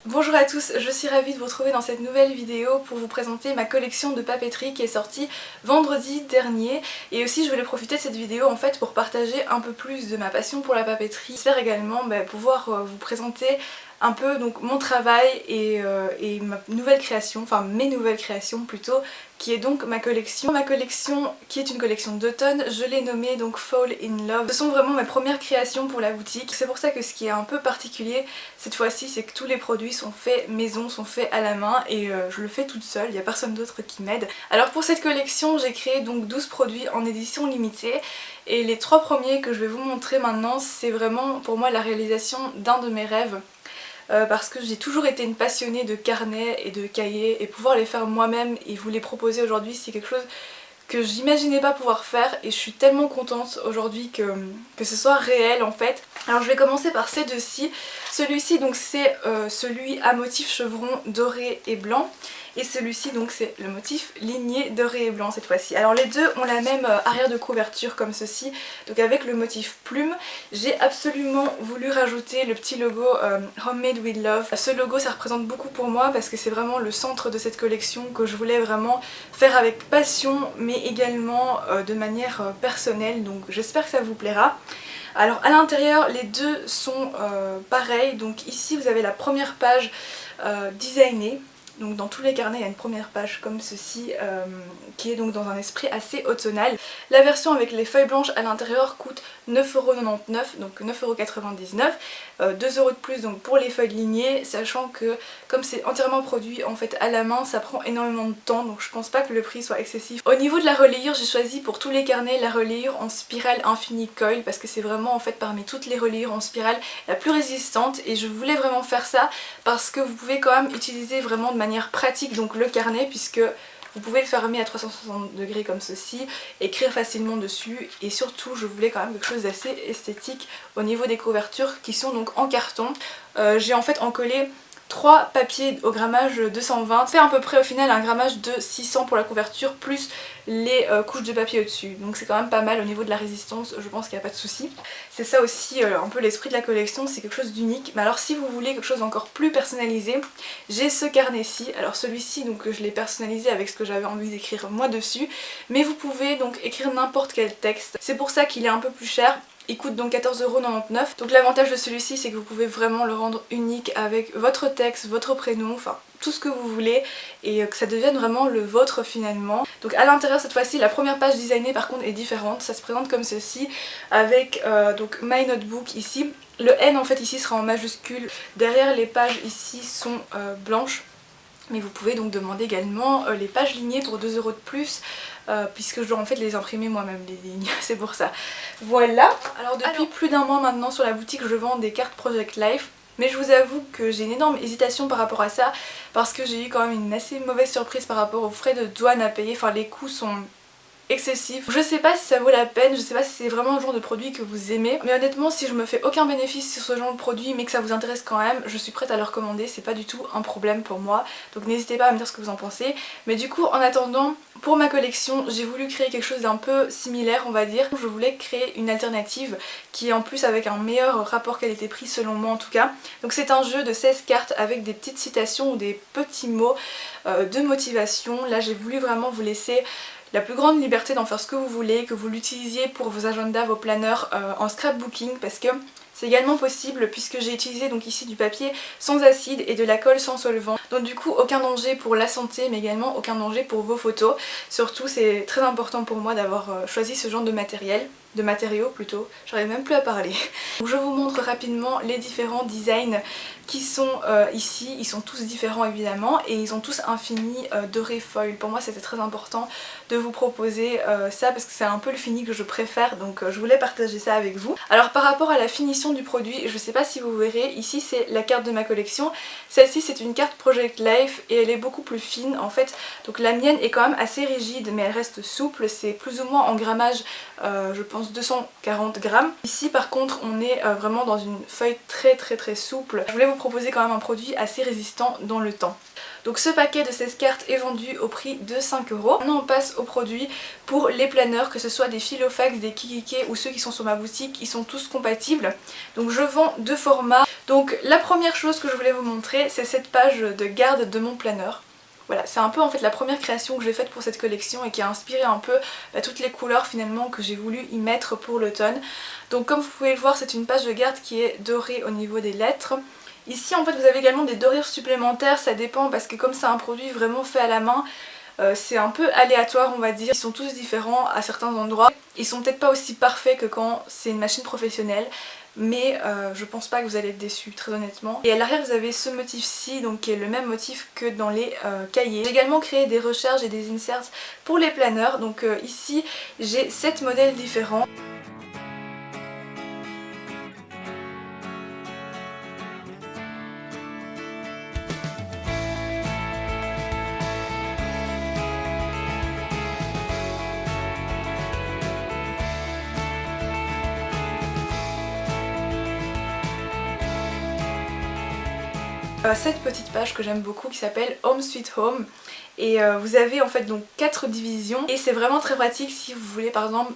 Bonjour à tous, je suis ravie de vous retrouver dans cette nouvelle vidéo pour vous présenter ma collection de papeterie qui est sortie vendredi dernier. Et aussi je voulais profiter de cette vidéo en fait pour partager un peu plus de ma passion pour la papeterie. J'espère également pouvoir vous présenter un peu donc mon travail et ma nouvelle création, enfin mes nouvelles créations plutôt, qui est donc ma collection. Ma collection qui est une collection d'automne, je l'ai nommée donc Fall in Love. Ce sont vraiment mes premières créations pour la boutique. C'est pour ça que ce qui est un peu particulier cette fois-ci, c'est que tous les produits sont faits maison, sont faits à la main et je le fais toute seule, il n'y a personne d'autre qui m'aide. Alors pour cette collection, j'ai créé donc 12 produits en édition limitée et les 3 premiers que je vais vous montrer maintenant, c'est vraiment pour moi la réalisation d'un de mes rêves. Parce que j'ai toujours été une passionnée de carnets et de cahiers et pouvoir les faire moi-même et vous les proposer aujourd'hui, c'est quelque chose que j'imaginais pas pouvoir faire et je suis tellement contente aujourd'hui que ce soit réel en fait. Alors je vais commencer par ces deux-ci. Celui-ci donc c'est celui à motif chevron doré et blanc. Et celui-ci donc c'est le motif ligné doré et blanc cette fois-ci. Alors les deux ont la même arrière de couverture comme ceci, donc avec le motif plume. J'ai absolument voulu rajouter le petit logo Homemade with Love. Ce logo ça représente beaucoup pour moi parce que c'est vraiment le centre de cette collection que je voulais vraiment faire avec passion mais également de manière personnelle, donc j'espère que ça vous plaira. Alors à l'intérieur les deux sont pareils, donc ici vous avez la première page designée. Donc dans tous les carnets il y a une première page comme ceci qui est donc dans un esprit assez automnal. La version avec les feuilles blanches à l'intérieur coûte 9,99€, donc 9,99€, 2€ de plus donc pour les feuilles lignées, sachant que comme c'est entièrement produit en fait à la main, ça prend énormément de temps, donc je pense pas que le prix soit excessif. Au niveau de la reliure, j'ai choisi pour tous les carnets la reliure en spirale Infinite Coil parce que c'est vraiment en fait parmi toutes les reliures en spirale la plus résistante et je voulais vraiment faire ça parce que vous pouvez quand même utiliser vraiment de manière pratique donc le carnet puisque vous pouvez le fermer à 360 degrés comme ceci, écrire facilement dessus et surtout je voulais quand même quelque chose d'assez esthétique au niveau des couvertures qui sont donc en carton. J'ai en fait encollé 3 papiers au grammage 220, c'est à peu près au final un grammage de 600 pour la couverture plus les couches de papier au-dessus, donc c'est quand même pas mal au niveau de la résistance, je pense qu'il n'y a pas de souci. C'est ça aussi un peu l'esprit de la collection, c'est quelque chose d'unique. Mais alors si vous voulez quelque chose encore plus personnalisé, j'ai ce carnet-ci. Alors celui-ci donc je l'ai personnalisé avec ce que j'avais envie d'écrire moi dessus, mais vous pouvez donc écrire n'importe quel texte. C'est pour ça qu'il est un peu plus cher. Il coûte donc 14,99€. Donc l'avantage de celui-ci c'est que vous pouvez vraiment le rendre unique avec votre texte, votre prénom, enfin tout ce que vous voulez et que ça devienne vraiment le vôtre finalement. Donc à l'intérieur cette fois-ci la première page designée par contre est différente, ça se présente comme ceci avec donc My Notebook ici. Le N en fait ici sera en majuscule, derrière les pages ici sont blanches. Mais vous pouvez donc demander également les pages lignées pour 2€ de plus puisque je dois en fait les imprimer moi-même les lignes, c'est pour ça. Voilà, alors depuis plus d'un mois maintenant sur la boutique je vends des cartes Project Life. Mais je vous avoue que j'ai une énorme hésitation par rapport à ça parce que j'ai eu quand même une assez mauvaise surprise par rapport aux frais de douane à payer, enfin les coûts sont excessif. Je sais pas si ça vaut la peine, je sais pas si c'est vraiment le genre de produit que vous aimez, mais honnêtement si je me fais aucun bénéfice sur ce genre de produit mais que ça vous intéresse quand même, je suis prête à le recommander, c'est pas du tout un problème pour moi, donc n'hésitez pas à me dire ce que vous en pensez. Mais du coup en attendant, pour ma collection j'ai voulu créer quelque chose d'un peu similaire on va dire. Je voulais créer une alternative qui est en plus avec un meilleur rapport qualité-prix selon moi en tout cas. Donc c'est un jeu de 16 cartes avec des petites citations ou des petits mots de motivation. Là j'ai voulu vraiment vous laisser la plus grande liberté d'en faire ce que vous voulez, que vous l'utilisiez pour vos agendas, vos planners en scrapbooking parce que c'est également possible puisque j'ai utilisé donc ici du papier sans acide et de la colle sans solvant. Donc du coup aucun danger pour la santé mais également aucun danger pour vos photos. Surtout c'est très important pour moi d'avoir choisi ce genre de matériaux plutôt, j'arrive même plus à parler. Donc je vous montre rapidement les différents designs qui sont ici, ils sont tous différents évidemment et ils ont tous un fini doré foil. Pour moi c'était très important de vous proposer ça parce que c'est un peu le fini que je préfère, donc je voulais partager ça avec vous. Alors par rapport à la finition du produit, je sais pas si vous verrez, ici c'est la carte de ma collection, celle-ci c'est une carte Project Life et elle est beaucoup plus fine en fait, donc la mienne est quand même assez rigide mais elle reste souple, c'est plus ou moins en grammage je pense pense 240 grammes. Ici par contre on est vraiment dans une feuille très souple. Je voulais vous proposer quand même un produit assez résistant dans le temps. Donc ce paquet de 16 cartes est vendu au prix de 5 €. Maintenant on passe aux produits pour les planeurs, que ce soit des Filofax, des Kikiki ou ceux qui sont sur ma boutique, ils sont tous compatibles. Donc je vends deux formats. Donc la première chose que je voulais vous montrer, c'est cette page de garde de mon planeur. Voilà, c'est un peu en fait la première création que j'ai faite pour cette collection et qui a inspiré un peu toutes les couleurs finalement que j'ai voulu y mettre pour l'automne. Donc comme vous pouvez le voir, c'est une page de garde qui est dorée au niveau des lettres. Ici en fait vous avez également des dorures supplémentaires, ça dépend parce que comme c'est un produit vraiment fait à la main, c'est un peu aléatoire on va dire. Ils sont tous différents à certains endroits. Ils sont peut-être pas aussi parfaits que quand c'est une machine professionnelle. Mais je pense pas que vous allez être déçus très honnêtement. Et à l'arrière vous avez ce motif-ci, donc qui est le même motif que dans les cahiers. J'ai également créé des recharges et des inserts pour les planeurs. Donc ici j'ai 7 modèles différents. Cette petite page que j'aime beaucoup qui s'appelle Home Sweet Home, et vous avez en fait donc 4 divisions et c'est vraiment très pratique si vous voulez par exemple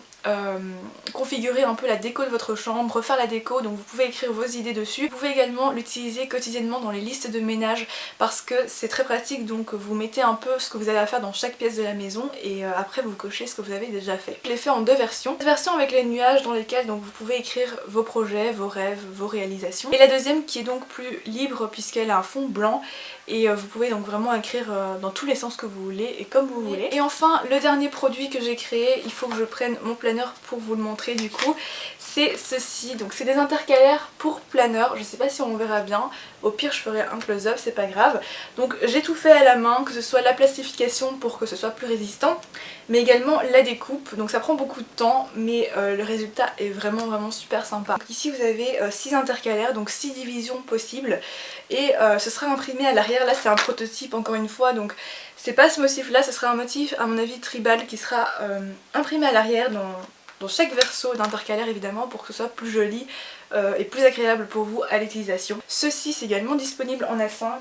configurer un peu la déco de votre chambre, refaire la déco, donc vous pouvez écrire vos idées dessus. Vous pouvez également l'utiliser quotidiennement dans les listes de ménage parce que c'est très pratique, donc vous mettez un peu ce que vous avez à faire dans chaque pièce de la maison et après vous cochez ce que vous avez déjà fait. Je l'ai fait en deux versions. Une version avec les nuages dans lesquels donc vous pouvez écrire vos projets, vos rêves, vos réalisations, et la deuxième qui est donc plus libre puisqu'elle a un fond blanc et vous pouvez donc vraiment écrire dans tous les sens que vous voulez et comme vous voulez. Et enfin le dernier produit que j'ai créé, il faut que je prenne mon planeur pour vous le montrer du coup, c'est ceci. Donc c'est des intercalaires pour planeur, je sais pas si on verra bien, au pire je ferai un close-up, c'est pas grave. Donc j'ai tout fait à la main, que ce soit la plastification pour que ce soit plus résistant, mais également la découpe, donc ça prend beaucoup de temps mais le résultat est vraiment super sympa. Donc ici vous avez 6 intercalaires, donc 6 divisions possibles et ce sera imprimé à l'arrière. Là c'est un prototype encore une fois, donc c'est pas ce motif là, ce sera un motif à mon avis tribal qui sera imprimé à l'arrière dans chaque verso d'intercalaire évidemment pour que ce soit plus joli et plus agréable pour vous à l'utilisation. Ceci c'est également disponible en A5,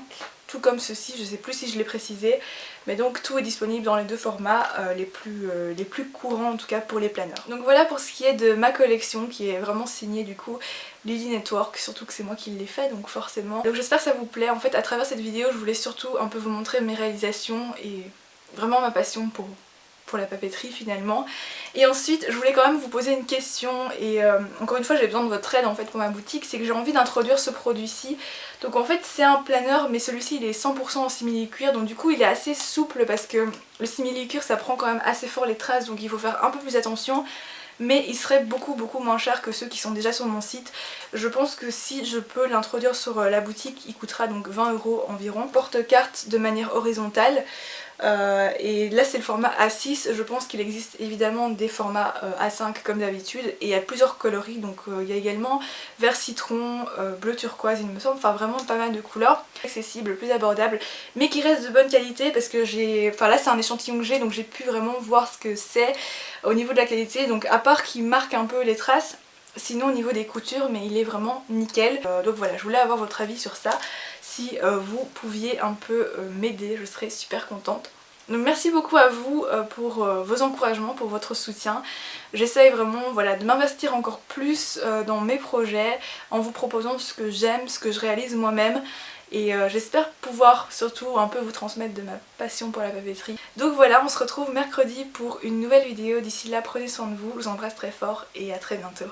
tout comme ceci, je sais plus si je l'ai précisé, mais donc tout est disponible dans les deux formats les plus courants en tout cas pour les planeurs. Donc voilà pour ce qui est de ma collection qui est vraiment signée du coup Lily Network, surtout que c'est moi qui l'ai fait donc forcément. Donc j'espère que ça vous plaît. En fait à travers cette vidéo je voulais surtout un peu vous montrer mes réalisations et vraiment ma passion pour la papeterie finalement. Et ensuite je voulais quand même vous poser une question et encore une fois j'ai besoin de votre aide en fait pour ma boutique, c'est que j'ai envie d'introduire ce produit-ci. Donc en fait c'est un planeur mais celui-ci il est 100% en simili-cuir, donc du coup il est assez souple parce que le simili-cuir ça prend quand même assez fort les traces, donc il faut faire un peu plus attention. Mais il serait beaucoup moins cher que ceux qui sont déjà sur mon site. Je pense que si je peux l'introduire sur la boutique, il coûtera donc 20 € environ. Porte-carte de manière horizontale. Et là c'est le format A6, je pense qu'il existe évidemment des formats A5 comme d'habitude et il y a plusieurs coloris, donc il y a également vert citron, bleu turquoise il me semble, enfin vraiment pas mal de couleurs, accessible, plus abordable mais qui reste de bonne qualité parce que là c'est un échantillon que j'ai donc j'ai pu vraiment voir ce que c'est au niveau de la qualité, donc à part qu'il marque un peu les traces, sinon au niveau des coutures mais il est vraiment nickel. Donc voilà, je voulais avoir votre avis sur ça. Si vous pouviez un peu m'aider, je serais super contente. Donc merci beaucoup à vous pour vos encouragements, pour votre soutien. J'essaye vraiment voilà, de m'investir encore plus dans mes projets en vous proposant ce que j'aime, ce que je réalise moi-même. Et j'espère pouvoir surtout un peu vous transmettre de ma passion pour la papeterie. Donc voilà, on se retrouve mercredi pour une nouvelle vidéo. D'ici là, prenez soin de vous, je vous embrasse très fort et à très bientôt.